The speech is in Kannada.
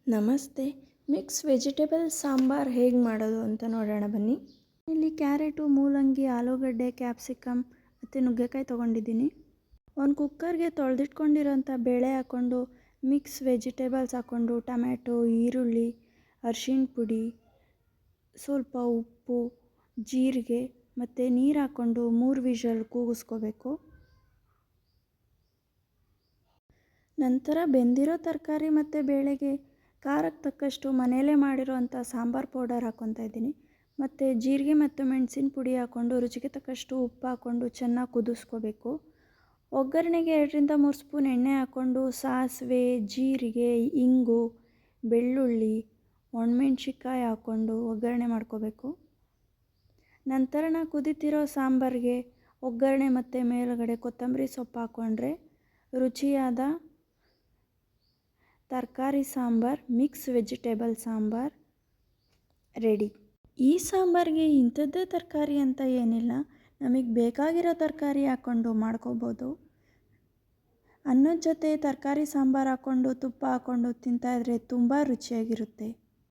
ನಮಸ್ತೆ. ಮಿಕ್ಸ್ ವೆಜಿಟೇಬಲ್ ಸಾಂಬಾರ್ ಹೇಗೆ ಮಾಡೋದು ಅಂತ ನೋಡೋಣ ಬನ್ನಿ. ಇಲ್ಲಿ ಕ್ಯಾರೆಟು, ಮೂಲಂಗಿ, ಆಲೂಗಡ್ಡೆ, ಕ್ಯಾಪ್ಸಿಕಮ್ ಮತ್ತು ನುಗ್ಗೆಕಾಯಿ ತೊಗೊಂಡಿದ್ದೀನಿ. ಒಂದು ಕುಕ್ಕರ್ಗೆ ತೊಳೆದಿಟ್ಕೊಂಡಿರೋಂಥ ಬೇಳೆ ಹಾಕ್ಕೊಂಡು ಮಿಕ್ಸ್ ವೆಜಿಟೇಬಲ್ಸ್ ಹಾಕ್ಕೊಂಡು ಟೊಮ್ಯಾಟೊ, ಈರುಳ್ಳಿ, ಅರಿಶಿಣ ಪುಡಿ, ಸ್ವಲ್ಪ ಉಪ್ಪು, ಜೀರಿಗೆ ಮತ್ತು ನೀರು ಹಾಕ್ಕೊಂಡು 3 ವಿಷಲ್ ಕೂಗಿಸ್ಕೋಬೇಕು. ನಂತರ ಬೆಂದಿರೋ ತರಕಾರಿ ಮತ್ತು ಬೇಳೆಗೆ ಖಾರಕ್ಕೆ ತಕ್ಕಷ್ಟು ಮನೆಯಲ್ಲೇ ಮಾಡಿರೋವಂಥ ಸಾಂಬಾರು ಪೌಡರ್ ಹಾಕ್ಕೊತಾ ಇದ್ದೀನಿ. ಮತ್ತು ಜೀರಿಗೆ ಮತ್ತು ಮೆಣಸಿನ ಪುಡಿ ಹಾಕ್ಕೊಂಡು ರುಚಿಗೆ ತಕ್ಕಷ್ಟು ಉಪ್ಪು ಹಾಕ್ಕೊಂಡು ಚೆನ್ನಾಗಿ ಕುದಿಸ್ಕೋಬೇಕು. ಒಗ್ಗರಣೆಗೆ 2ರಿಂದ 3 ಸ್ಪೂನ್ ಎಣ್ಣೆ ಹಾಕ್ಕೊಂಡು ಸಾಸಿವೆ, ಜೀರಿಗೆ, ಇಂಗು, ಬೆಳ್ಳುಳ್ಳಿ, ಒಣಮೆಣ್ಸಿಕಾಯಿ ಹಾಕ್ಕೊಂಡು ಒಗ್ಗರಣೆ ಮಾಡ್ಕೋಬೇಕು. ನಂತರ ಕುದೀತಿರೋ ಸಾಂಬಾರಿಗೆ ಒಗ್ಗರಣೆ ಮತ್ತು ಮೇಲುಗಡೆ ಕೊತ್ತಂಬರಿ ಸೊಪ್ಪು ಹಾಕ್ಕೊಂಡ್ರೆ ರುಚಿಯಾದ ತರಕಾರಿ sambar, mix vegetable sambar ready. ಈ ಸಾಂಬಾರಿಗೆ ಇಂಥದ್ದೇ ತರಕಾರಿ ಅಂತ ಏನಿಲ್ಲ, ನಮಗೆ ಬೇಕಾಗಿರೋ ತರಕಾರಿ ಹಾಕ್ಕೊಂಡು ಮಾಡ್ಕೋಬೋದು. ಅನ್ನದ ಜೊತೆ ತರಕಾರಿ ಸಾಂಬಾರು ಹಾಕ್ಕೊಂಡು ತುಪ್ಪ ಹಾಕ್ಕೊಂಡು ತಿಂತಾಯಿದ್ರೆ ತುಂಬ ರುಚಿಯಾಗಿರುತ್ತೆ.